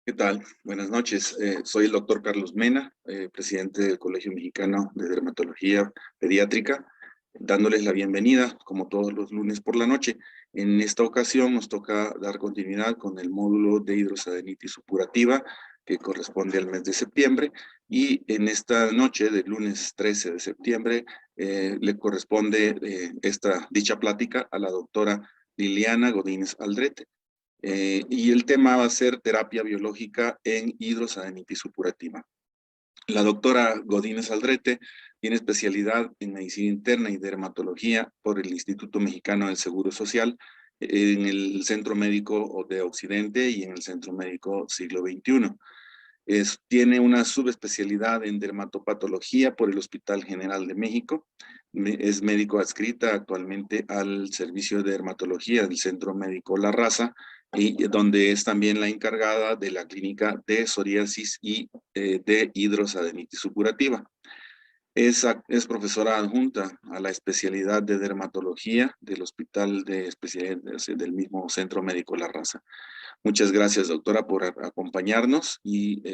¿Qué tal? Buenas noches. Soy el doctor Carlos Mena, presidente del Colegio Mexicano de Dermatología Pediátrica, dándoles la bienvenida, como todos los lunes por la noche. En esta ocasión nos toca dar continuidad con el módulo de hidrosadenitis supurativa, que corresponde al mes de septiembre, y en esta noche del lunes 13 de septiembre le corresponde dicha plática a la doctora Liliana Godínez Aldrete. Y el tema va a ser terapia biológica en hidrosadenitis supurativa. La doctora Godínez Aldrete tiene especialidad en medicina interna y dermatología por el Instituto Mexicano del Seguro Social, en el Centro Médico de Occidente y en el Centro Médico Siglo XXI. Tiene una subespecialidad en dermatopatología por el Hospital General de México. Es médico adscrita actualmente al Servicio de Dermatología del Centro Médico La Raza, y donde es también la encargada de la clínica de psoriasis y de hidrosadenitis supurativa. Es profesora adjunta a la especialidad de dermatología del Hospital de Especialidades del mismo Centro Médico La Raza. Muchas gracias, doctora, por acompañarnos y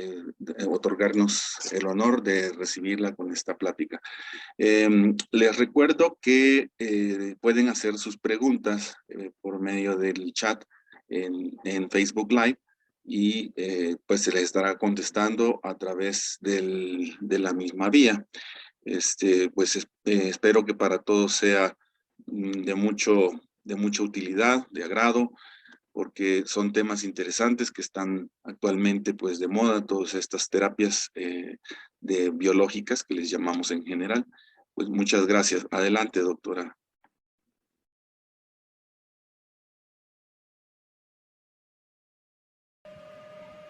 otorgarnos el honor de recibirla con esta plática. Les recuerdo que pueden hacer sus preguntas por medio del chat en Facebook Live y pues se les estará contestando a través de la misma vía. Espero que para todos sea de mucha utilidad, de agrado, porque son temas interesantes que están actualmente pues de moda, todas estas terapias biológicas que les llamamos en general. Pues muchas gracias. Adelante, doctora.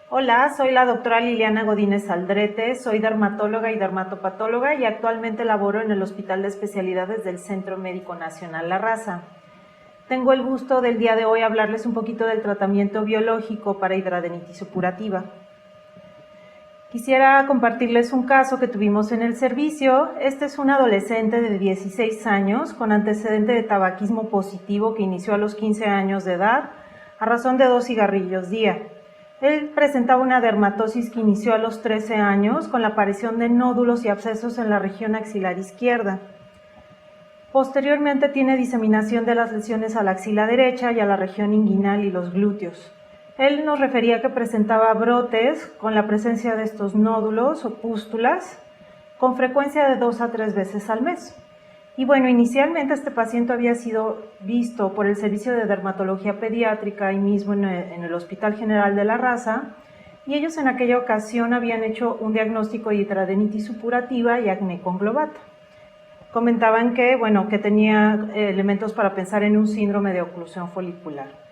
Hola, soy la doctora Liliana Godínez Aldrete, soy dermatóloga y dermatopatóloga y actualmente laboro en el Hospital de Especialidades del Centro Médico Nacional La Raza. Tengo el gusto del día de hoy hablarles un poquito del tratamiento biológico para hidradenitis supurativa. Quisiera compartirles un caso que tuvimos en el servicio. Este es un adolescente de 16 años con antecedente de tabaquismo positivo que inició a los 15 años de edad a razón de 2 cigarrillos día. Él presentaba una dermatosis que inició a los 13 años con la aparición de nódulos y abscesos en la región axilar izquierda. Posteriormente tiene diseminación de las lesiones a la axila derecha y a la región inguinal y los glúteos. Él nos refería que presentaba brotes con la presencia de estos nódulos o pústulas con frecuencia de 2 a 3 veces al mes. Y bueno, inicialmente este paciente había sido visto por el Servicio de Dermatología Pediátrica ahí mismo en el Hospital General de La Raza, y ellos en aquella ocasión habían hecho un diagnóstico de hidradenitis supurativa y acné conglobata. Comentaban que, bueno, que tenía elementos para pensar en un síndrome de oclusión folicular.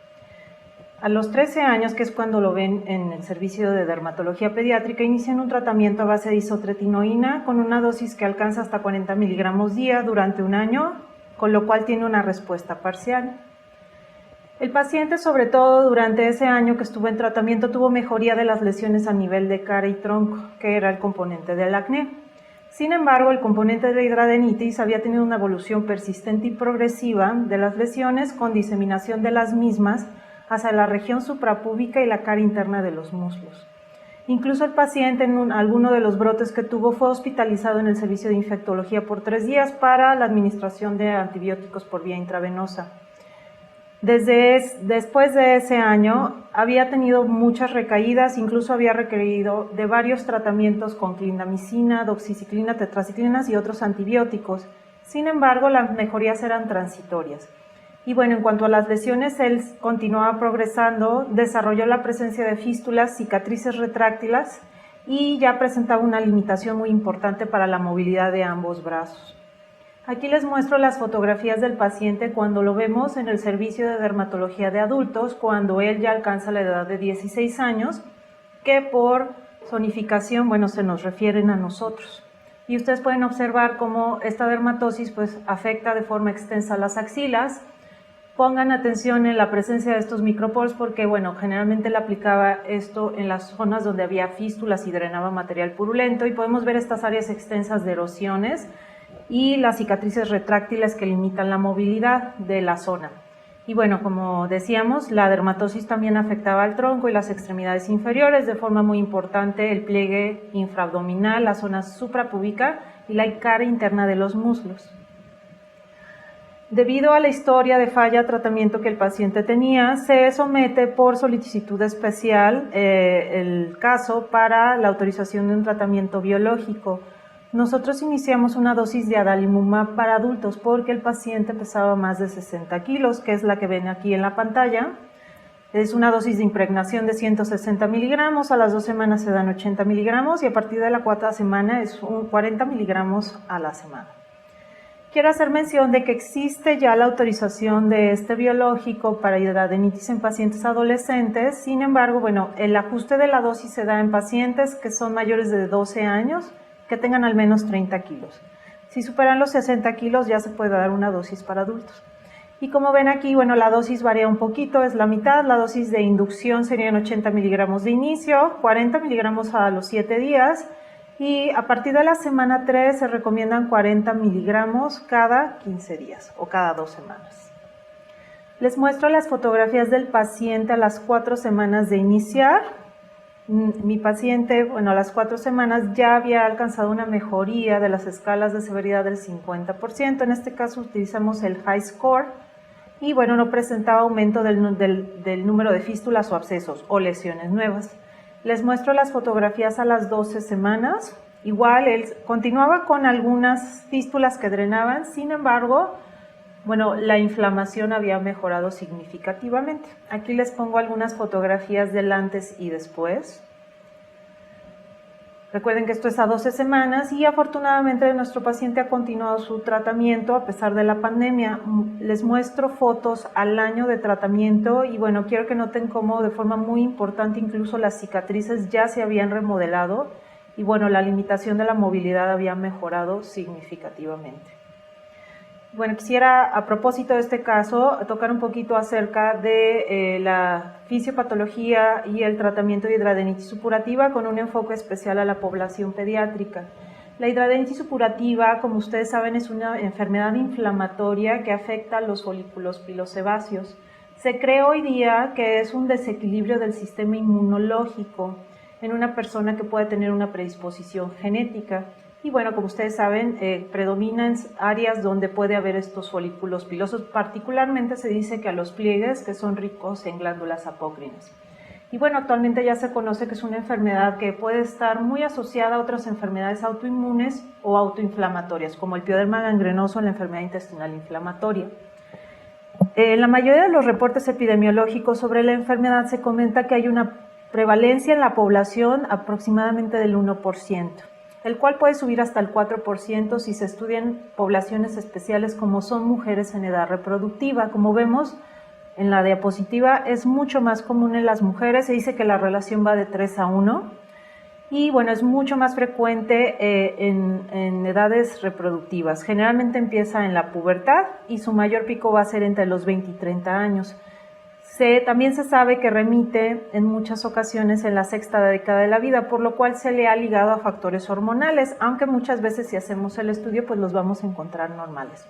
A los 13 años, que es cuando lo ven en el servicio de dermatología pediátrica, inician un tratamiento a base de isotretinoína con una dosis que alcanza hasta 40 miligramos día durante un año, con lo cual tiene una respuesta parcial. El paciente, sobre todo durante ese año que estuvo en tratamiento, tuvo mejoría de las lesiones a nivel de cara y tronco, que era el componente del acné. Sin embargo, el componente de la hidradenitis había tenido una evolución persistente y progresiva de las lesiones con diseminación de las mismas hacia la región suprapúbica y la cara interna de los muslos. Incluso el paciente en alguno de los brotes que tuvo fue hospitalizado en el servicio de infectología por 3 días para la administración de antibióticos por vía intravenosa. Después de ese año había tenido muchas recaídas, incluso había requerido de varios tratamientos con clindamicina, doxiciclina, tetraciclinas y otros antibióticos. Sin embargo, las mejorías eran transitorias. Y bueno, en cuanto a las lesiones, él continuaba progresando, desarrolló la presencia de fístulas, cicatrices retráctiles y ya presentaba una limitación muy importante para la movilidad de ambos brazos. Aquí les muestro las fotografías del paciente cuando lo vemos en el servicio de dermatología de adultos, cuando él ya alcanza la edad de 16 años, que por zonificación, bueno, se nos refieren a nosotros. Y ustedes pueden observar cómo esta dermatosis pues afecta de forma extensa las axilas. Pongan atención en la presencia de estos microporos porque, bueno, generalmente le aplicaba esto en las zonas donde había fístulas y drenaba material purulento, y podemos ver estas áreas extensas de erosiones y las cicatrices retráctiles que limitan la movilidad de la zona. Y bueno, como decíamos, la dermatosis también afectaba al tronco y las extremidades inferiores, de forma muy importante el pliegue infraabdominal, la zona suprapúbica y la cara interna de los muslos. Debido a la historia de falla tratamiento que el paciente tenía, se somete por solicitud especial el caso para la autorización de un tratamiento biológico. Nosotros iniciamos una dosis de adalimumab para adultos porque el paciente pesaba más de 60 kilos, que es la que ven aquí en la pantalla. Es una dosis de impregnación de 160 miligramos, a las 2 semanas se dan 80 miligramos y a partir de la 4ª semana es 40 miligramos a la semana. Quiero hacer mención de que existe ya la autorización de este biológico para hidradenitis en pacientes adolescentes. Sin embargo, bueno, el ajuste de la dosis se da en pacientes que son mayores de 12 años, que tengan al menos 30 kilos. Si superan los 60 kilos ya se puede dar una dosis para adultos. Y como ven aquí, bueno, la dosis varía un poquito, es la mitad. La dosis de inducción serían 80 miligramos de inicio, 40 miligramos a los 7 días. Y a partir de la semana 3 se recomiendan 40 miligramos cada 15 días o cada 2 semanas. Les muestro las fotografías del paciente a las 4 semanas de iniciar. Mi paciente, bueno, a las 4 semanas ya había alcanzado una mejoría de las escalas de severidad del 50%. En este caso utilizamos el High Score y bueno, no presentaba aumento del número de fístulas o abscesos o lesiones nuevas. Les muestro las fotografías a las 12 semanas. Igual, él continuaba con algunas fístulas que drenaban, sin embargo, bueno, la inflamación había mejorado significativamente. Aquí les pongo algunas fotografías del antes y después. Recuerden que esto es a 12 semanas y afortunadamente nuestro paciente ha continuado su tratamiento a pesar de la pandemia. Les muestro fotos al año de tratamiento y bueno, quiero que noten cómo de forma muy importante incluso las cicatrices ya se habían remodelado y bueno, la limitación de la movilidad había mejorado significativamente. Bueno, quisiera a propósito de este caso tocar un poquito acerca de la fisiopatología y el tratamiento de hidradenitis supurativa con un enfoque especial a la población pediátrica. La hidradenitis supurativa, como ustedes saben, es una enfermedad inflamatoria que afecta a los folículos pilosebáceos. Se cree hoy día que es un desequilibrio del sistema inmunológico en una persona que puede tener una predisposición genética. Y bueno, como ustedes saben, predominan áreas donde puede haber estos folículos pilosos. Particularmente se dice que a los pliegues que son ricos en glándulas apócrinas. Y bueno, actualmente ya se conoce que es una enfermedad que puede estar muy asociada a otras enfermedades autoinmunes o autoinflamatorias, como el pioderma gangrenoso o la enfermedad intestinal inflamatoria. En la mayoría de los reportes epidemiológicos sobre la enfermedad se comenta que hay una prevalencia en la población aproximadamente del 1%. El cual puede subir hasta el 4% si se estudian poblaciones especiales como son mujeres en edad reproductiva. Como vemos en la diapositiva, es mucho más común en las mujeres, se dice que la relación va de 3 a 1 y bueno, es mucho más frecuente en edades reproductivas. Generalmente empieza en la pubertad y su mayor pico va a ser entre los 20 y 30 años. También se sabe que remite en muchas ocasiones en la 6ª década de la vida, por lo cual se le ha ligado a factores hormonales, aunque muchas veces si hacemos el estudio pues los vamos a encontrar normales.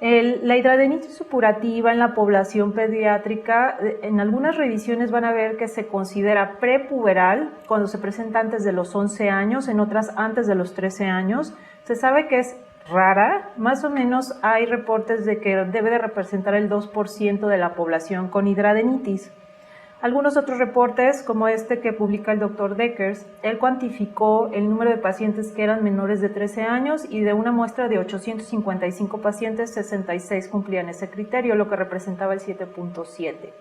La hidradenitis supurativa en la población pediátrica, en algunas revisiones van a ver que se considera prepuberal cuando se presenta antes de los 11 años, en otras antes de los 13 años. Se sabe que es rara, más o menos hay reportes de que debe de representar el 2% de la población con hidradenitis. Algunos otros reportes, como este que publica el Dr. Deckers, él cuantificó el número de pacientes que eran menores de 13 años y de una muestra de 855 pacientes, 66 cumplían ese criterio, lo que representaba el 7.7.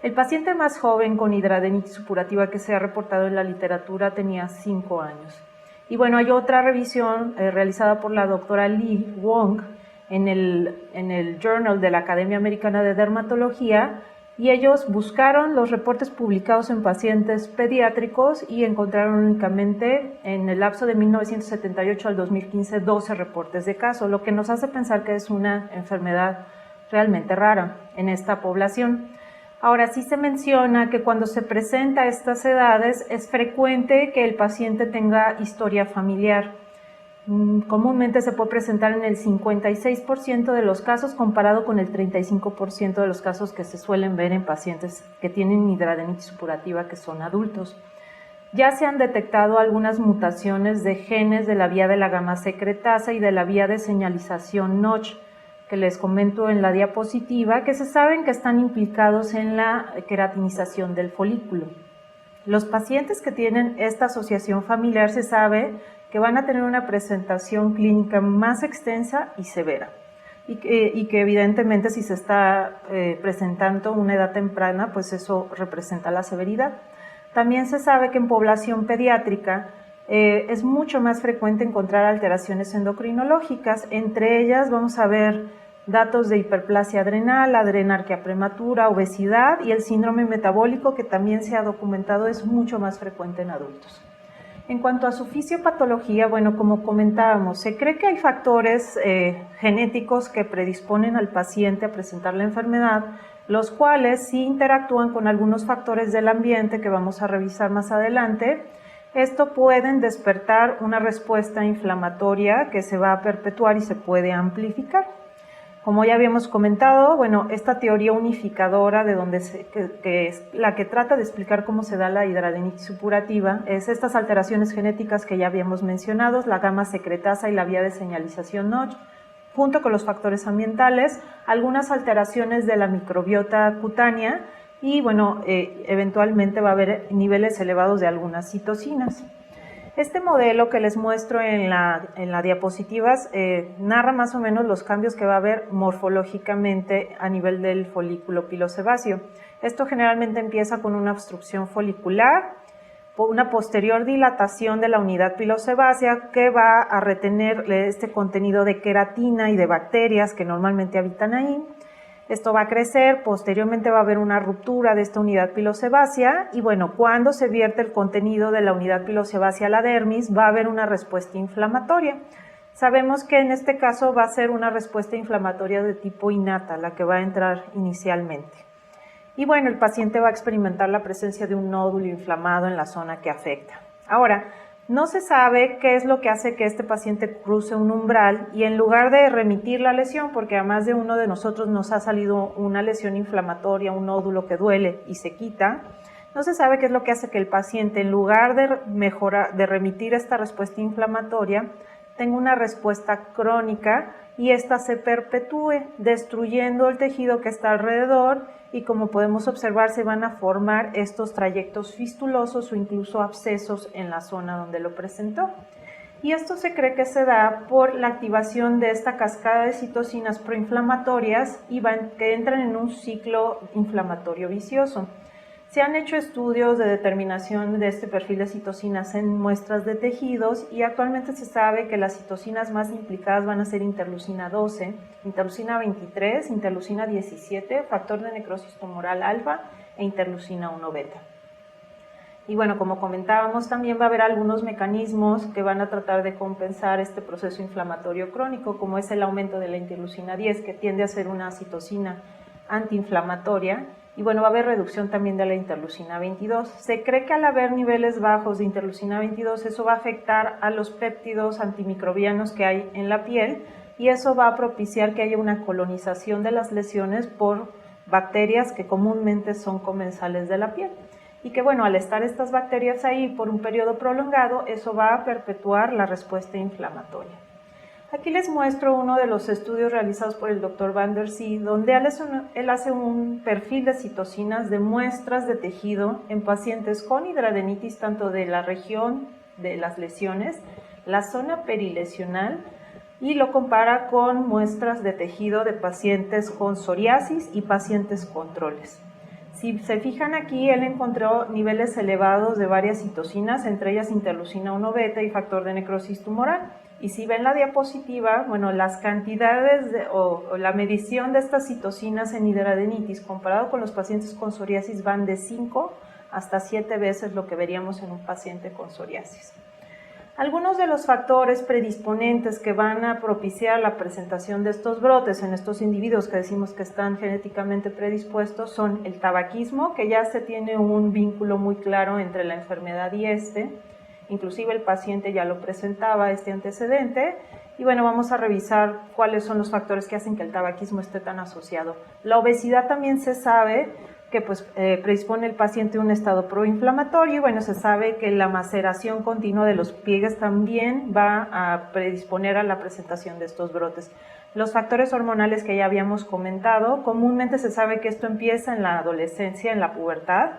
El paciente más joven con hidradenitis supurativa que se ha reportado en la literatura tenía 5 años. Y bueno, hay otra revisión realizada por la doctora Lee Wong en el Journal de la Academia Americana de Dermatología y ellos buscaron los reportes publicados en pacientes pediátricos y encontraron únicamente en el lapso de 1978 al 2015 12 reportes de caso, lo que nos hace pensar que es una enfermedad realmente rara en esta población. Ahora, sí se menciona que cuando se presenta a estas edades es frecuente que el paciente tenga historia familiar. Comúnmente se puede presentar en el 56% de los casos comparado con el 35% de los casos que se suelen ver en pacientes que tienen hidradenitis supurativa que son adultos. Ya se han detectado algunas mutaciones de genes de la vía de la gamma secretasa y de la vía de señalización Notch, que les comento en la diapositiva, que se saben que están implicados en la queratinización del folículo. Los pacientes que tienen esta asociación familiar se sabe que van a tener una presentación clínica más extensa y severa, y que evidentemente si se está presentando una edad temprana, pues eso representa la severidad. También se sabe que en población pediátrica es mucho más frecuente encontrar alteraciones endocrinológicas. Entre ellas vamos a ver datos de hiperplasia adrenal, adrenarquia prematura, obesidad y el síndrome metabólico, que también se ha documentado es mucho más frecuente en adultos. En cuanto a su fisiopatología, bueno, como comentábamos, se cree que hay factores genéticos que predisponen al paciente a presentar la enfermedad, los cuales sí interactúan con algunos factores del ambiente que vamos a revisar más adelante. Esto pueden despertar una respuesta inflamatoria que se va a perpetuar y se puede amplificar. Como ya habíamos comentado, bueno, esta teoría unificadora de donde que es la que trata de explicar cómo se da la hidradenitis supurativa es estas alteraciones genéticas que ya habíamos mencionado, la gamma secretasa y la vía de señalización Notch, junto con los factores ambientales, algunas alteraciones de la microbiota cutánea y, bueno, eventualmente va a haber niveles elevados de algunas citocinas. Este modelo que les muestro en la diapositivas narra más o menos los cambios que va a haber morfológicamente a nivel del folículo pilosebáceo. Esto generalmente empieza con una obstrucción folicular, una posterior dilatación de la unidad pilosebácea que va a retener este contenido de queratina y de bacterias que normalmente habitan ahí. Esto va a crecer, posteriormente va a haber una ruptura de esta unidad pilosebácea y, bueno, cuando se vierte el contenido de la unidad pilosebácea a la dermis va a haber una respuesta inflamatoria. Sabemos que en este caso va a ser una respuesta inflamatoria de tipo innata la que va a entrar inicialmente. Y, bueno, el paciente va a experimentar la presencia de un nódulo inflamado en la zona que afecta. Ahora, no se sabe qué es lo que hace que este paciente cruce un umbral y en lugar de remitir la lesión, porque a más de uno de nosotros nos ha salido una lesión inflamatoria, un nódulo que duele y se quita, no se sabe qué es lo que hace que el paciente, en lugar de remitir esta respuesta inflamatoria, tenga una respuesta crónica y esta se perpetúe, destruyendo el tejido que está alrededor y, como podemos observar, se van a formar estos trayectos fistulosos o incluso abscesos en la zona donde lo presentó. Y esto se cree que se da por la activación de esta cascada de citocinas proinflamatorias y que entran en un ciclo inflamatorio vicioso. Se han hecho estudios de determinación de este perfil de citocinas en muestras de tejidos y actualmente se sabe que las citocinas más implicadas van a ser interleucina 12, interleucina 23, interleucina 17, factor de necrosis tumoral alfa e interleucina 1 beta. Y, bueno, como comentábamos, también va a haber algunos mecanismos que van a tratar de compensar este proceso inflamatorio crónico, como es el aumento de la interleucina 10, que tiende a ser una citocina antiinflamatoria. Y, bueno, va a haber reducción también de la interleucina 22. Se cree que al haber niveles bajos de interleucina 22, eso va a afectar a los péptidos antimicrobianos que hay en la piel y eso va a propiciar que haya una colonización de las lesiones por bacterias que comúnmente son comensales de la piel. Y que, bueno, al estar estas bacterias ahí por un periodo prolongado, eso va a perpetuar la respuesta inflamatoria. Aquí les muestro uno de los estudios realizados por el Dr. Van der Zee, donde él hace un perfil de citocinas de muestras de tejido en pacientes con hidradenitis, tanto de la región de las lesiones, la zona perilesional, y lo compara con muestras de tejido de pacientes con psoriasis y pacientes controles. Si se fijan aquí, él encontró niveles elevados de varias citocinas, entre ellas interleucina 1 beta y factor de necrosis tumoral. Y si ven la diapositiva, bueno, las cantidades o la medición de estas citocinas en hidradenitis comparado con los pacientes con psoriasis van de 5 hasta 7 veces lo que veríamos en un paciente con psoriasis. Algunos de los factores predisponentes que van a propiciar la presentación de estos brotes en estos individuos que decimos que están genéticamente predispuestos son el tabaquismo, que ya se tiene un vínculo muy claro entre la enfermedad y inclusive el paciente ya lo presentaba este antecedente. Y bueno, vamos a revisar cuáles son los factores que hacen que el tabaquismo esté tan asociado. La obesidad también se sabe que predispone al paciente a un estado proinflamatorio, y bueno, se sabe que la maceración continua de los pliegues también va a predisponer a la presentación de estos brotes. Los factores hormonales que ya habíamos comentado, comúnmente se sabe que esto empieza en la adolescencia, en la pubertad.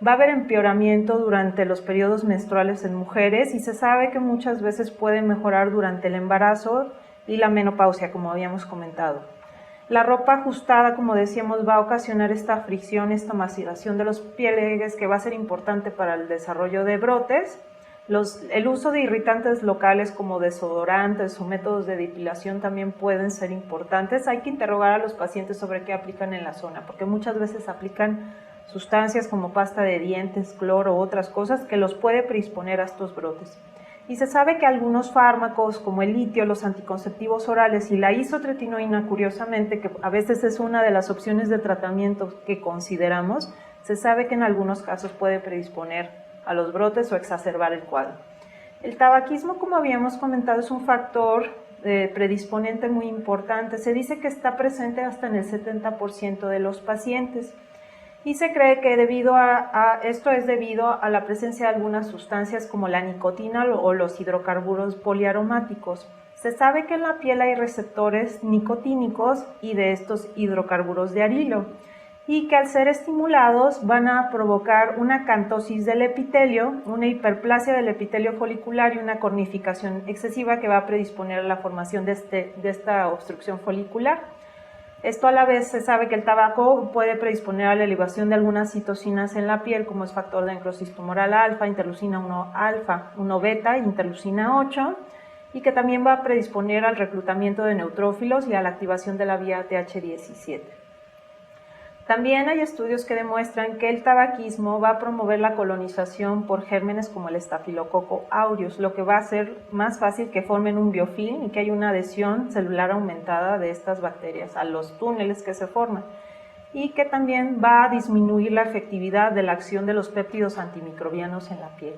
Va a haber empeoramiento durante los periodos menstruales en mujeres y se sabe que muchas veces puede mejorar durante el embarazo y la menopausia, como habíamos comentado. La ropa ajustada, como decíamos, va a ocasionar esta fricción, esta maceración de los pliegues, que va a ser importante para el desarrollo de brotes. El uso de irritantes locales como desodorantes o métodos de depilación también pueden ser importantes. Hay que interrogar a los pacientes sobre qué aplican en la zona, porque muchas veces aplican sustancias como pasta de dientes, cloro u otras cosas que los puede predisponer a estos brotes. Y se sabe que algunos fármacos como el litio, los anticonceptivos orales y la isotretinoína, curiosamente, que a veces es una de las opciones de tratamiento que consideramos, se sabe que en algunos casos puede predisponer a los brotes o exacerbar el cuadro. El tabaquismo, como habíamos comentado, es un factor predisponente muy importante. Se dice que está presente hasta en el 70% de los pacientes. Y se cree que esto es debido a la presencia de algunas sustancias como la nicotina o los hidrocarburos poliaromáticos. Se sabe que en la piel hay receptores nicotínicos y de estos hidrocarburos de arilo, y que al ser estimulados van a provocar una acantosis del epitelio, una hiperplasia del epitelio folicular y una cornificación excesiva que va a predisponer a la formación de esta obstrucción folicular. Esto a la vez se sabe que el tabaco puede predisponer a la elevación de algunas citocinas en la piel, como es factor de necrosis tumoral alfa, interleucina 1 alfa, 1 beta, interleucina 8, y que también va a predisponer al reclutamiento de neutrófilos y a la activación de la vía TH17. También hay estudios que demuestran que el tabaquismo va a promover la colonización por gérmenes como el estafilococo aureus, lo que va a hacer más fácil que formen un biofilm y que haya una adhesión celular aumentada de estas bacterias a los túneles que se forman, y que también va a disminuir la efectividad de la acción de los péptidos antimicrobianos en la piel.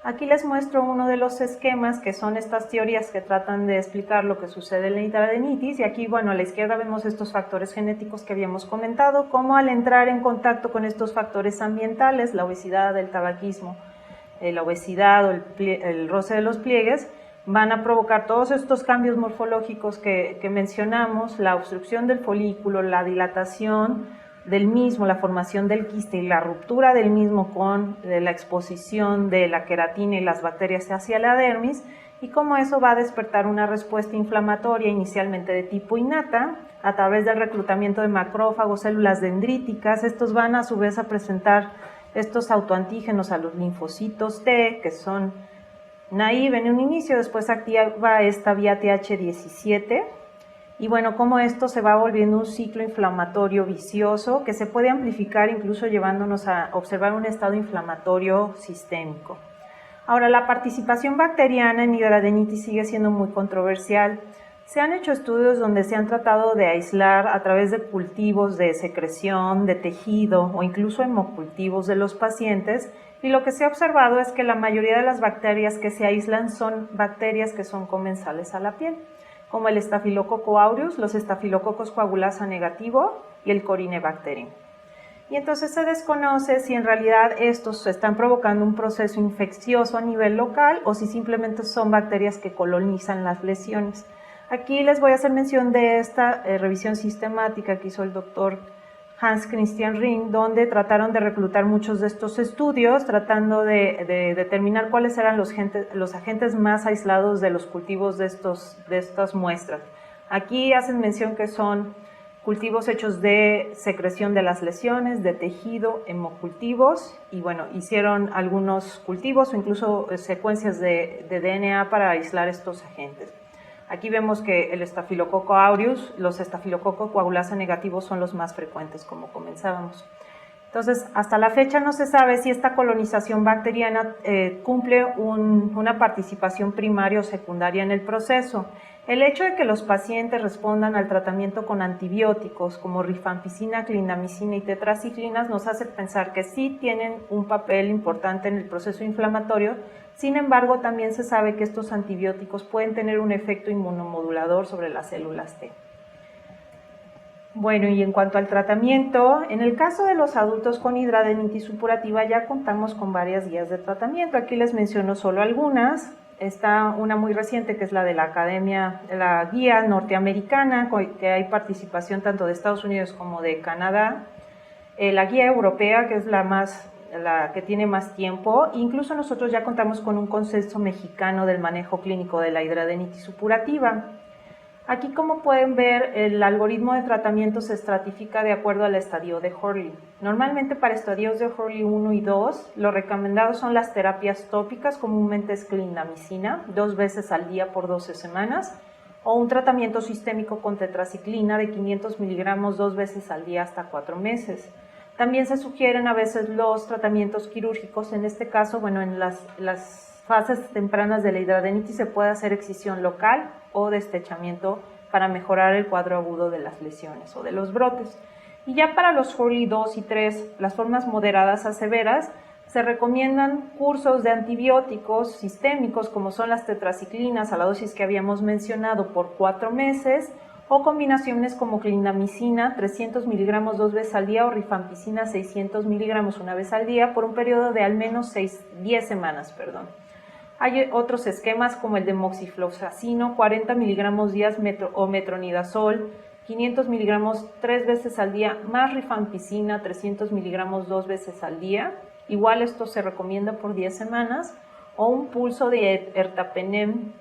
Aquí les muestro uno de los esquemas, que son estas teorías que tratan de explicar lo que sucede en la hidradenitis, y aquí, bueno, a la izquierda vemos estos factores genéticos que habíamos comentado, cómo al entrar en contacto con estos factores ambientales, la obesidad, el tabaquismo, la obesidad o el roce de los pliegues, van a provocar todos estos cambios morfológicos que mencionamos, la obstrucción del folículo, la dilatación del mismo, la formación del quiste y la ruptura del mismo con la exposición de la queratina y las bacterias hacia la dermis, y cómo eso va a despertar una respuesta inflamatoria inicialmente de tipo innata a través del reclutamiento de macrófagos, células dendríticas. Estos van a su vez a presentar estos autoantígenos a los linfocitos T, que son naive en un inicio, después activa esta vía TH17. Y bueno, cómo esto se va volviendo un ciclo inflamatorio vicioso que se puede amplificar incluso llevándonos a observar un estado inflamatorio sistémico. Ahora, la participación bacteriana en hidradenitis sigue siendo muy controversial. Se han hecho estudios donde se han tratado de aislar a través de cultivos de secreción, de tejido o incluso hemocultivos de los pacientes, y lo que se ha observado es que la mayoría de las bacterias que se aíslan son bacterias que son comensales a la piel, como el estafilococo aureus, los estafilococos coagulasa negativo y el Corynebacterium. Y entonces se desconoce si en realidad estos están provocando un proceso infeccioso a nivel local o si simplemente son bacterias que colonizan las lesiones. Aquí les voy a hacer mención de esta revisión sistemática que hizo el doctor Hans Christian Ring, donde trataron de reclutar muchos de estos estudios, tratando de determinar cuáles eran los agentes más aislados de los cultivos de estas muestras. Aquí hacen mención que son cultivos hechos de secreción de las lesiones, de tejido, hemocultivos, y bueno, hicieron algunos cultivos o incluso secuencias de DNA para aislar estos agentes. Aquí vemos que el estafilococo aureus, los estafilococo coagulasa negativos son los más frecuentes, como comenzábamos. Entonces, hasta la fecha no se sabe si esta colonización bacteriana cumple una participación primaria o secundaria en el proceso. El hecho de que los pacientes respondan al tratamiento con antibióticos como rifampicina, clindamicina y tetraciclinas nos hace pensar que sí tienen un papel importante en el proceso inflamatorio. Sin embargo, también se sabe que estos antibióticos pueden tener un efecto inmunomodulador sobre las células T. Bueno, y en cuanto al tratamiento, en el caso de los adultos con hidradenitis supurativa ya contamos con varias guías de tratamiento. Aquí les menciono solo algunas. Está una muy reciente que es la de la Academia, la guía norteamericana, que hay participación tanto de Estados Unidos como de Canadá. La guía europea, que es la que tiene más tiempo. Incluso nosotros ya contamos con un consenso mexicano del manejo clínico de la hidradenitis supurativa. Aquí, como pueden ver, el algoritmo de tratamiento se estratifica de acuerdo al estadio de Hurley. Normalmente para estadios de Hurley 1 y 2, lo recomendado son las terapias tópicas, comúnmente es clindamicina, 2 veces al día por 12 semanas, o un tratamiento sistémico con tetraciclina de 500 miligramos 2 veces al día hasta 4 meses. También se sugieren a veces los tratamientos quirúrgicos. En este caso, bueno, en las fases tempranas de la hidradenitis se puede hacer excisión local o destechamiento para mejorar el cuadro agudo de las lesiones o de los brotes. Y ya para los Hurley 2 y 3, las formas moderadas a severas, se recomiendan cursos de antibióticos sistémicos como son las tetraciclinas a la dosis que habíamos mencionado por 4 meses, o combinaciones como clindamicina 300 miligramos 2 veces al día o rifampicina 600 miligramos 1 vez al día por un periodo de al menos 10 semanas. Hay otros esquemas como el de moxifloxacino 40 miligramos días o metronidazol 500 miligramos 3 veces al día más rifampicina 300 miligramos 2 veces al día. Igual esto se recomienda por 10 semanas, o un pulso de ertapenem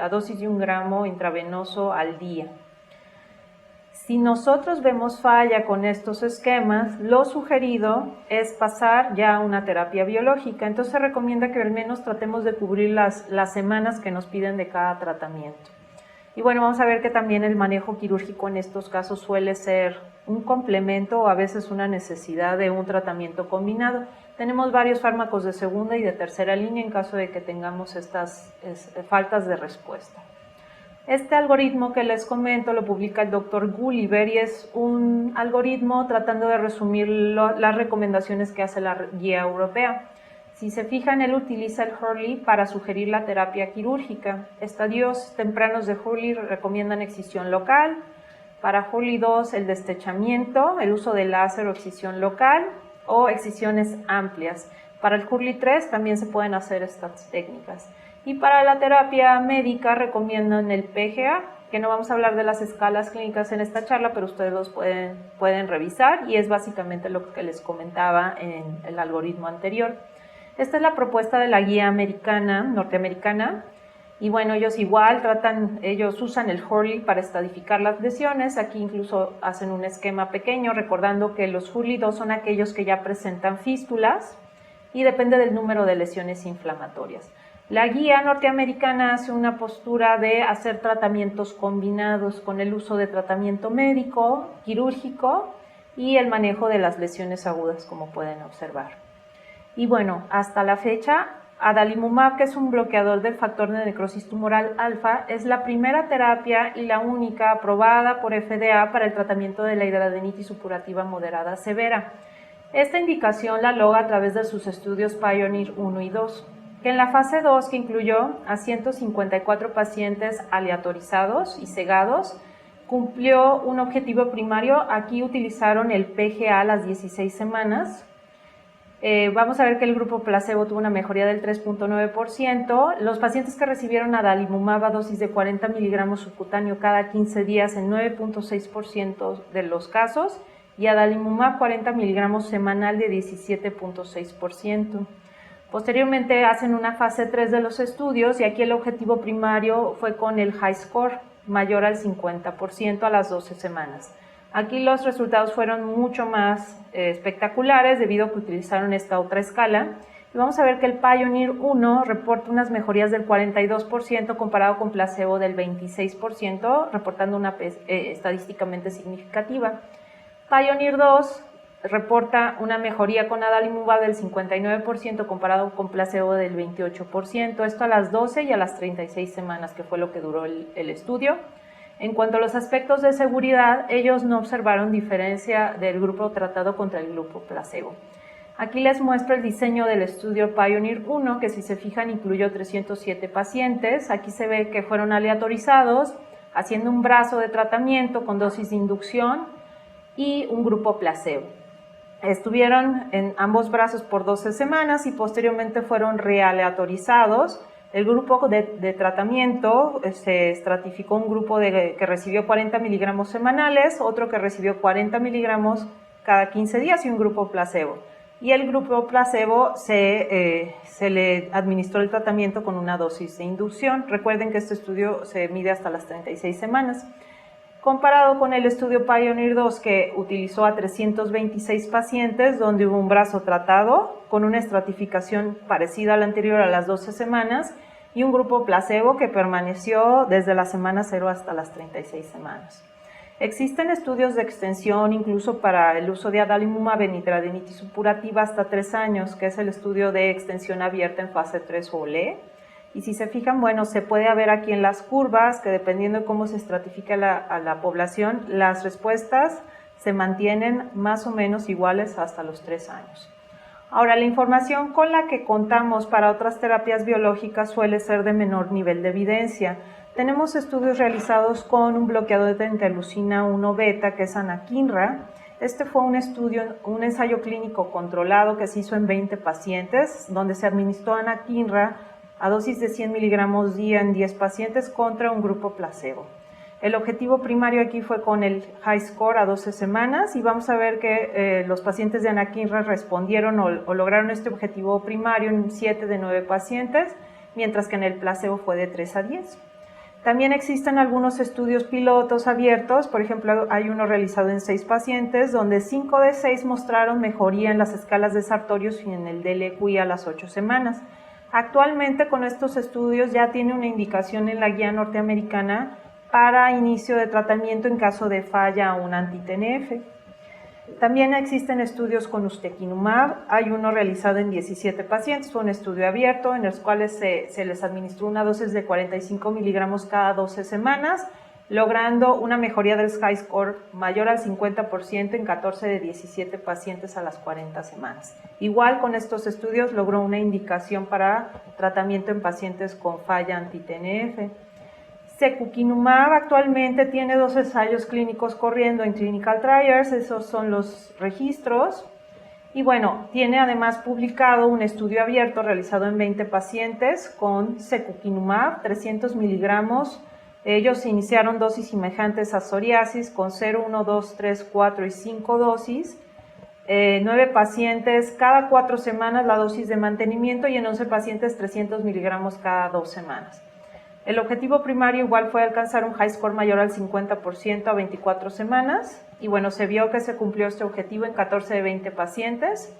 a dosis de 1 gramo intravenoso al día. Si nosotros vemos falla con estos esquemas, lo sugerido es pasar ya a una terapia biológica. Entonces se recomienda que al menos tratemos de cubrir las semanas que nos piden de cada tratamiento. Y bueno, vamos a ver que también el manejo quirúrgico en estos casos suele ser un complemento o a veces una necesidad de un tratamiento combinado. Tenemos varios fármacos de segunda y de tercera línea en caso de que tengamos estas faltas de respuesta. Este algoritmo que les comento lo publica el Dr. Gulliver y es un algoritmo tratando de resumir las recomendaciones que hace la guía europea. Si se fijan, él utiliza el Hurley para sugerir la terapia quirúrgica. Estadios tempranos de Hurley recomiendan excisión local. Para Hurley 2, el destechamiento, el uso de láser o excisión local o excisiones amplias. Para el Hurley 3 también se pueden hacer estas técnicas. Y para la terapia médica recomiendan el PGA, que no vamos a hablar de las escalas clínicas en esta charla, pero ustedes los pueden revisar y es básicamente lo que les comentaba en el algoritmo anterior. Esta es la propuesta de la guía norteamericana, y bueno, ellos usan el Hurley para estadificar las lesiones. Aquí incluso hacen un esquema pequeño, recordando que los Hurley 2 son aquellos que ya presentan fístulas y depende del número de lesiones inflamatorias. La guía norteamericana hace una postura de hacer tratamientos combinados con el uso de tratamiento médico, quirúrgico y el manejo de las lesiones agudas, como pueden observar. Y bueno, hasta la fecha, adalimumab, que es un bloqueador del factor de necrosis tumoral alfa, es la primera terapia y la única aprobada por FDA para el tratamiento de la hidradenitis supurativa moderada severa. Esta indicación la logra a través de sus estudios Pioneer 1 y 2. Que en la fase 2, que incluyó a 154 pacientes aleatorizados y cegados, cumplió un objetivo primario. Aquí utilizaron el PGA a las 16 semanas. Vamos a ver que el grupo placebo tuvo una mejoría del 3.9%. Los pacientes que recibieron adalimumab a dosis de 40 miligramos subcutáneo cada 15 días en 9.6% de los casos y adalimumab 40 miligramos semanal de 17.6%. Posteriormente hacen una fase 3 de los estudios y aquí el objetivo primario fue con el high score mayor al 50% a las 12 semanas. Aquí los resultados fueron mucho más espectaculares debido a que utilizaron esta otra escala. Y vamos a ver que el Pioneer 1 reporta unas mejorías del 42% comparado con placebo del 26%, reportando una estadísticamente significativa. Pioneer 2 reporta una mejoría con adalimumab del 59% comparado con placebo del 28%, esto a las 12 y a las 36 semanas, que fue lo que duró el estudio. En cuanto a los aspectos de seguridad, ellos no observaron diferencia del grupo tratado contra el grupo placebo. Aquí les muestro el diseño del estudio Pioneer 1, que si se fijan incluyó 307 pacientes. Aquí se ve que fueron aleatorizados, haciendo un brazo de tratamiento con dosis de inducción y un grupo placebo. Estuvieron en ambos brazos por 12 semanas y posteriormente fueron realeatorizados. El grupo de tratamiento se estratificó un grupo que recibió 40 miligramos semanales, otro que recibió 40 miligramos cada 15 días y un grupo placebo. Y el grupo placebo se le administró el tratamiento con una dosis de inducción. Recuerden que este estudio se mide hasta las 36 semanas. Comparado con el estudio Pioneer 2, que utilizó a 326 pacientes, donde hubo un brazo tratado con una estratificación parecida a la anterior a las 12 semanas y un grupo placebo que permaneció desde la semana 0 hasta las 36 semanas. Existen estudios de extensión incluso para el uso de adalimumab en hidradenitis supurativa hasta 3 años, que es el estudio de extensión abierta en fase 3 o LE. Y si se fijan, bueno, se puede ver aquí en las curvas que dependiendo de cómo se estratifica a la población, las respuestas se mantienen más o menos iguales hasta los 3 años. Ahora, la información con la que contamos para otras terapias biológicas suele ser de menor nivel de evidencia. Tenemos estudios realizados con un bloqueador de interleucina 1 beta, que es anakinra. Este fue un ensayo clínico controlado que se hizo en 20 pacientes, donde se administró anakinra a dosis de 100 miligramos día en 10 pacientes contra un grupo placebo. El objetivo primario aquí fue con el high score a 12 semanas y vamos a ver que los pacientes de anakinra respondieron o lograron este objetivo primario en 7 de 9 pacientes, mientras que en el placebo fue de 3 a 10. También existen algunos estudios pilotos abiertos, por ejemplo, hay uno realizado en 6 pacientes, donde 5 de 6 mostraron mejoría en las escalas de Sartorius y en el DLQI a las 8 semanas. Actualmente con estos estudios ya tiene una indicación en la guía norteamericana para inicio de tratamiento en caso de falla a un anti-TNF. También existen estudios con ustekinumab, hay uno realizado en 17 pacientes, fue un estudio abierto en los cuales se les administró una dosis de 45 miligramos cada 12 semanas, logrando una mejoría del high score mayor al 50% en 14 de 17 pacientes a las 40 semanas. Igual con estos estudios logró una indicación para tratamiento en pacientes con falla anti-TNF. Secukinumab actualmente tiene 2 ensayos clínicos corriendo en Clinical Trials, esos son los registros. Y bueno, tiene además publicado un estudio abierto realizado en 20 pacientes con secukinumab, 300 miligramos. Ellos iniciaron dosis semejantes a psoriasis con 0, 1, 2, 3, 4 y 5 dosis. 9 pacientes cada 4 semanas la dosis de mantenimiento y en 11 pacientes 300 miligramos cada 2 semanas. El objetivo primario igual fue alcanzar un high score mayor al 50% a 24 semanas y bueno, se vio que se cumplió este objetivo en 14 de 20 pacientes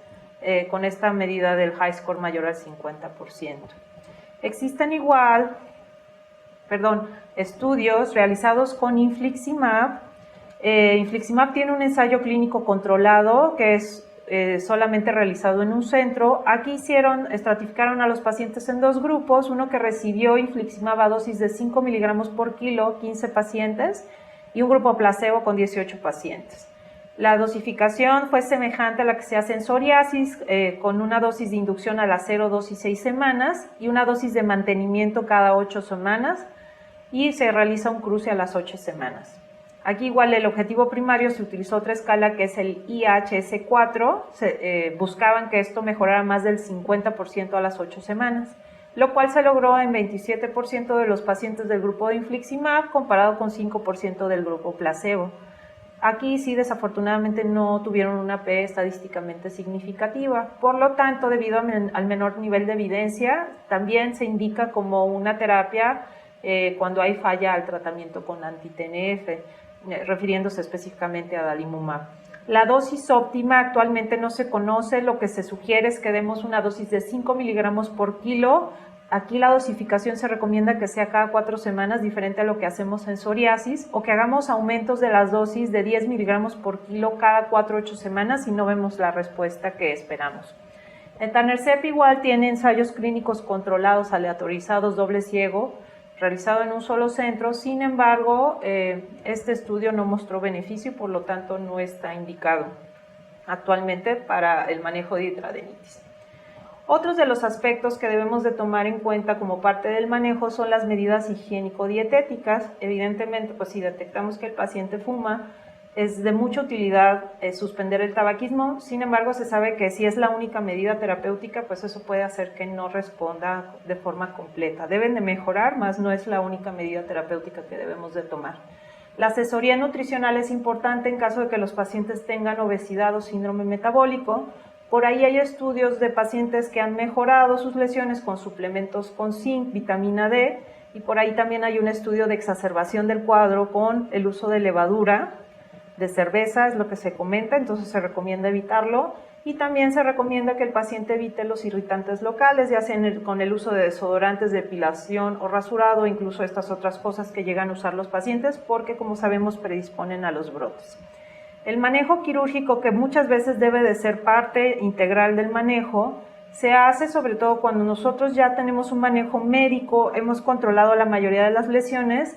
con esta medida del high score mayor al 50%. Existen estudios realizados con infliximab. Infliximab tiene un ensayo clínico controlado que es solamente realizado en un centro. Aquí estratificaron a los pacientes en 2 grupos, uno que recibió infliximab a dosis de 5 miligramos por kilo, 15 pacientes, y un grupo placebo con 18 pacientes. La dosificación fue semejante a la que se hace en psoriasis, con una dosis de inducción a las 0, 2 y 6 semanas y una dosis de mantenimiento cada 8 semanas y se realiza un cruce a las 8 semanas. Aquí igual el objetivo primario se utilizó otra escala que es el IHS4, buscaban que esto mejorara más del 50% a las 8 semanas, lo cual se logró en 27% de los pacientes del grupo de infliximab comparado con 5% del grupo placebo. Aquí sí desafortunadamente no tuvieron una P estadísticamente significativa, por lo tanto debido al menor nivel de evidencia también se indica como una terapia cuando hay falla al tratamiento con anti-TNF, refiriéndose específicamente a adalimumab. La dosis óptima actualmente no se conoce, lo que se sugiere es que demos una dosis de 5 miligramos por kilo Aquí la dosificación se recomienda que sea cada 4 semanas, diferente a lo que hacemos en psoriasis, o que hagamos aumentos de las dosis de 10 miligramos por kilo cada 4 a 8 semanas si no vemos la respuesta que esperamos. Etanercept igual tiene ensayos clínicos controlados, aleatorizados, doble ciego, realizado en un solo centro. Sin embargo, este estudio no mostró beneficio y por lo tanto no está indicado actualmente para el manejo de hidradenitis. Otros de los aspectos que debemos de tomar en cuenta como parte del manejo son las medidas higiénico-dietéticas. Evidentemente, pues si detectamos que el paciente fuma, es de mucha utilidad suspender el tabaquismo. Sin embargo, se sabe que si es la única medida terapéutica, pues eso puede hacer que no responda de forma completa. Deben de mejorar, mas no es la única medida terapéutica que debemos de tomar. La asesoría nutricional es importante en caso de que los pacientes tengan obesidad o síndrome metabólico. Por ahí hay estudios de pacientes que han mejorado sus lesiones con suplementos con zinc, vitamina D, y por ahí también hay un estudio de exacerbación del cuadro con el uso de levadura de cerveza, es lo que se comenta, entonces se recomienda evitarlo. Y también se recomienda que el paciente evite los irritantes locales, ya sea con el uso de desodorantes, depilación o rasurado, incluso estas otras cosas que llegan a usar los pacientes, porque como sabemos predisponen a los brotes. El manejo quirúrgico, que muchas veces debe de ser parte integral del manejo, se hace sobre todo cuando nosotros ya tenemos un manejo médico, hemos controlado la mayoría de las lesiones.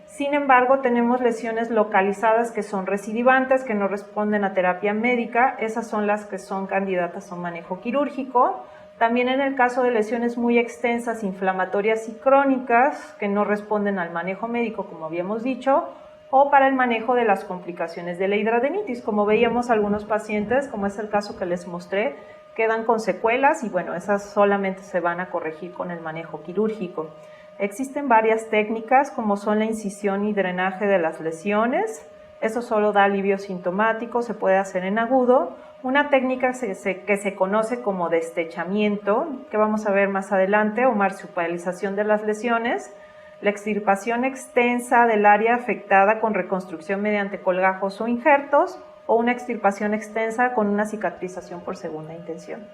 Sin embargo, tenemos lesiones localizadas que son recidivantes, que no responden a terapia médica. Esas son las que son candidatas a un manejo quirúrgico. También en el caso de lesiones muy extensas, inflamatorias y crónicas, que no responden al manejo médico, como habíamos dicho, o para el manejo de las complicaciones de la hidradenitis. Como veíamos, algunos pacientes, como es el caso que les mostré, quedan con secuelas y bueno, esas solamente se van a corregir con el manejo quirúrgico. Existen varias técnicas como son la incisión y drenaje de las lesiones. Eso solo da alivio sintomático, se puede hacer en agudo. Una técnica que se conoce como destechamiento, que vamos a ver más adelante, o marsupialización de las lesiones. La extirpación extensa del área afectada con reconstrucción mediante colgajos o injertos, o una extirpación extensa con una cicatrización por segunda intención.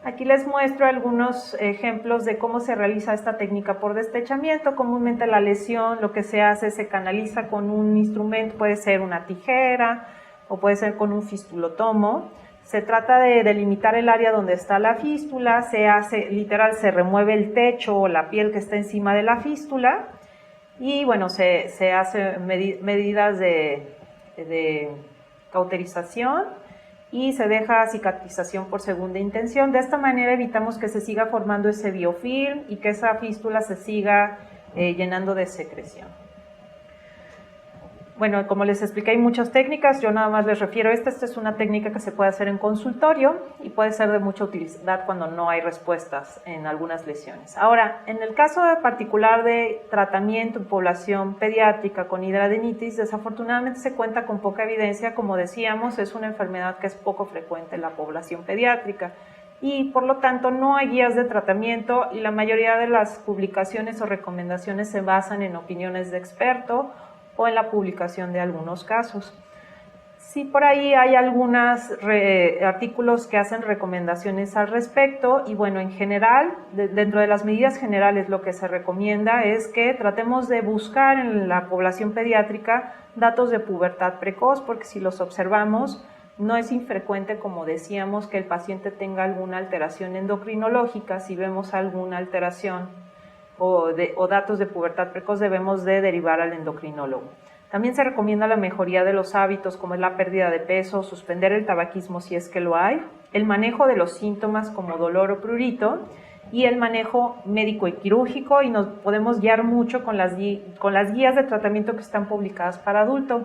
Aquí les muestro algunos ejemplos de cómo se realiza esta técnica por destechamiento. Comúnmente la lesión, lo que se hace, se canaliza con un instrumento, puede ser una tijera o puede ser con un fistulotomo. Se trata de delimitar el área donde está la fístula, se remueve el techo o la piel que está encima de la fístula y bueno, se hacen medidas de cauterización y se deja cicatrización por segunda intención. De esta manera evitamos que se siga formando ese biofilm y que esa fístula se siga llenando de secreción. Bueno, como les expliqué, hay muchas técnicas, yo nada más les refiero a esta. Esta es una técnica que se puede hacer en consultorio y puede ser de mucha utilidad cuando no hay respuestas en algunas lesiones. Ahora, en el caso particular de tratamiento en población pediátrica con hidradenitis, desafortunadamente se cuenta con poca evidencia. Como decíamos, es una enfermedad que es poco frecuente en la población pediátrica y por lo tanto no hay guías de tratamiento y la mayoría de las publicaciones o recomendaciones se basan en opiniones de experto o en la publicación de algunos casos. Sí, por ahí hay algunos artículos que hacen recomendaciones al respecto y bueno, en general, dentro de las medidas generales lo que se recomienda es que tratemos de buscar en la población pediátrica datos de pubertad precoz, porque si los observamos, no es infrecuente, como decíamos, que el paciente tenga alguna alteración endocrinológica. Si vemos alguna alteración o datos de pubertad precoz, debemos de derivar al endocrinólogo. También se recomienda la mejoría de los hábitos, como es la pérdida de peso, suspender el tabaquismo si es que lo hay, el manejo de los síntomas como dolor o prurito y el manejo médico y quirúrgico, y nos podemos guiar mucho con las guías de tratamiento que están publicadas para adulto.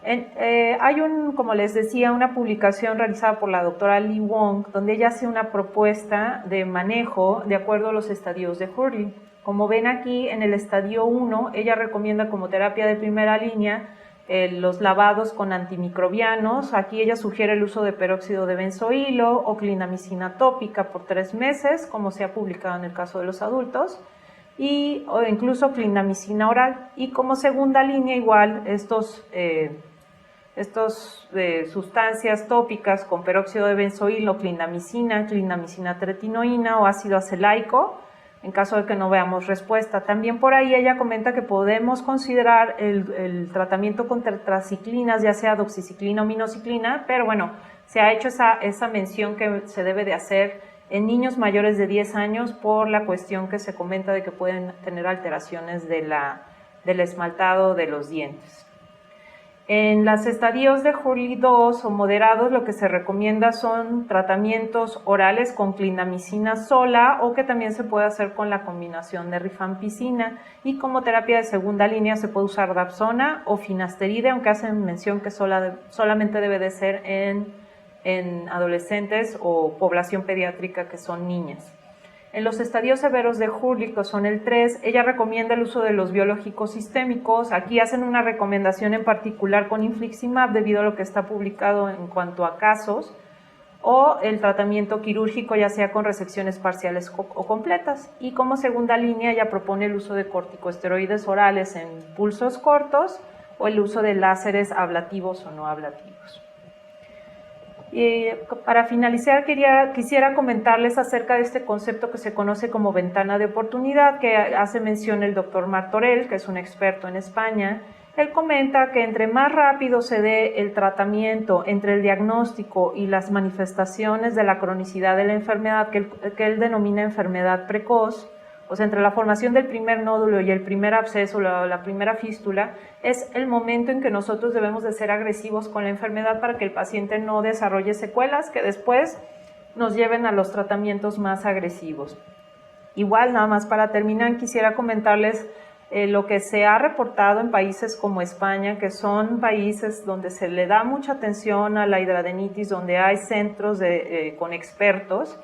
Hay como les decía, una publicación realizada por la doctora Li Wong, donde ella hace una propuesta de manejo de acuerdo a los estadios de Hurley. Como ven aquí, en el estadio 1, ella recomienda como terapia de primera línea los lavados con antimicrobianos. Aquí ella sugiere el uso de peróxido de benzoilo o clindamicina tópica por 3 meses, como se ha publicado en el caso de los adultos, o incluso clindamicina oral. Y como segunda línea, igual, estos sustancias tópicas con peróxido de benzoilo, clindamicina tretinoína o ácido acelaico, en caso de que no veamos respuesta. También por ahí ella comenta que podemos considerar el tratamiento con tetraciclinas, ya sea doxiciclina o minociclina, pero bueno, se ha hecho esa mención que se debe de hacer en niños mayores de 10 años por la cuestión que se comenta de que pueden tener alteraciones del esmaltado de los dientes. En los estadios de Hurley 2 o moderados, lo que se recomienda son tratamientos orales con clindamicina sola o que también se puede hacer con la combinación de rifampicina, y como terapia de segunda línea se puede usar Dapsona o finasteride, aunque hacen mención que solamente debe de ser en adolescentes o población pediátrica que son niñas. En los estadios severos de Hurley, que son el 3, ella recomienda el uso de los biológicos sistémicos. Aquí hacen una recomendación en particular con infliximab debido a lo que está publicado en cuanto a casos, o el tratamiento quirúrgico, ya sea con resecciones parciales o completas. Y como segunda línea ella propone el uso de corticosteroides orales en pulsos cortos o el uso de láseres ablativos o no ablativos. Para finalizar, quisiera comentarles acerca de este concepto que se conoce como ventana de oportunidad, que hace mención el doctor Martorell, que es un experto en España. Él comenta que entre más rápido se dé el tratamiento entre el diagnóstico y las manifestaciones de la cronicidad de la enfermedad, que él denomina enfermedad precoz, o sea, entre la formación del primer nódulo y el primer absceso, la primera fístula, es el momento en que nosotros debemos de ser agresivos con la enfermedad para que el paciente no desarrolle secuelas que después nos lleven a los tratamientos más agresivos. Igual, nada más para terminar, quisiera comentarles lo que se ha reportado en países como España, que son países donde se le da mucha atención a la hidradenitis, donde hay centros con expertos,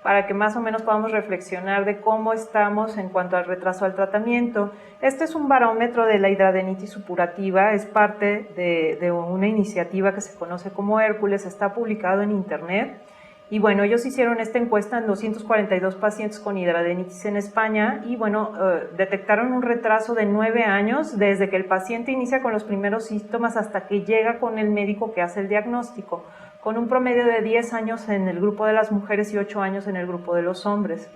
para que más o menos podamos reflexionar de cómo estamos en cuanto al retraso al tratamiento. Este es un barómetro de la hidradenitis supurativa, es parte de una iniciativa que se conoce como Hércules, está publicado en internet. Y bueno, ellos hicieron esta encuesta en 242 pacientes con hidradenitis en España y bueno, detectaron un retraso de 9 años desde que el paciente inicia con los primeros síntomas hasta que llega con el médico que hace el diagnóstico, con un promedio de 10 años en el grupo de las mujeres y 8 años en el grupo de los hombres.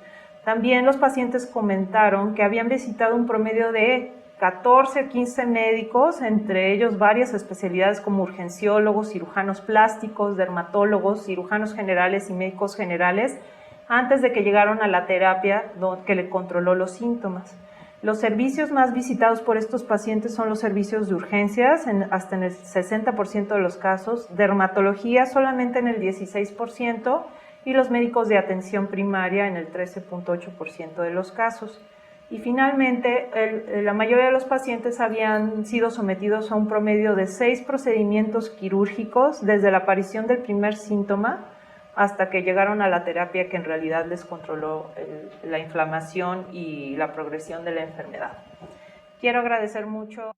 También los pacientes comentaron que habían visitado un promedio de 14 o 15 médicos, entre ellos varias especialidades como urgenciólogos, cirujanos plásticos, dermatólogos, cirujanos generales y médicos generales, antes de que llegaron a la terapia que le controló los síntomas. Los servicios más visitados por estos pacientes son los servicios de urgencias, hasta en el 60% de los casos, dermatología solamente en el 16% y los médicos de atención primaria en el 13.8% de los casos. Y finalmente, la mayoría de los pacientes habían sido sometidos a un promedio de 6 procedimientos quirúrgicos desde la aparición del primer síntoma hasta que llegaron a la terapia que en realidad les controló la inflamación y la progresión de la enfermedad. Quiero agradecer mucho.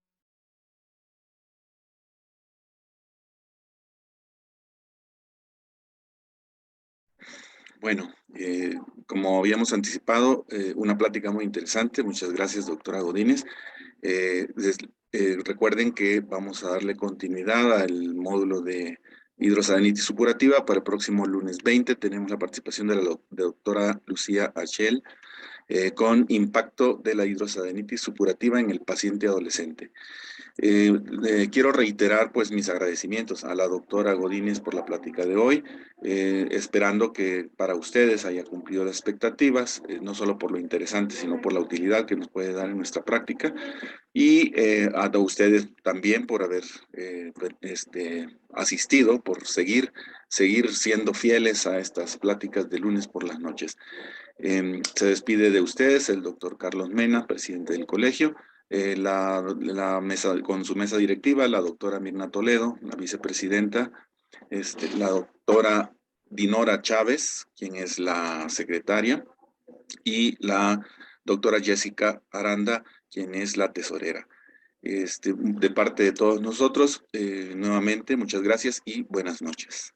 Bueno, como habíamos anticipado, una plática muy interesante. Muchas gracias, doctora Godínez. Recuerden que vamos a darle continuidad al módulo de hidrosalinitis supurativa. Para el próximo lunes 20 tenemos la participación de la doctora Lucía Achel con impacto de la hidrosalinitis supurativa en el paciente adolescente. Quiero reiterar pues mis agradecimientos a la doctora Godínez por la plática de hoy, esperando que para ustedes haya cumplido las expectativas, no solo por lo interesante, sino por la utilidad que nos puede dar en nuestra práctica, y a ustedes también por haber asistido, por seguir siendo fieles a estas pláticas de lunes por las noches. Se despide de ustedes el doctor Carlos Mena, presidente del colegio, con su mesa directiva, la doctora Mirna Toledo, la vicepresidenta, la doctora Dinora Chávez, quien es la secretaria, y la doctora Jessica Aranda, quien es la tesorera. De parte de todos nosotros, nuevamente, muchas gracias y buenas noches.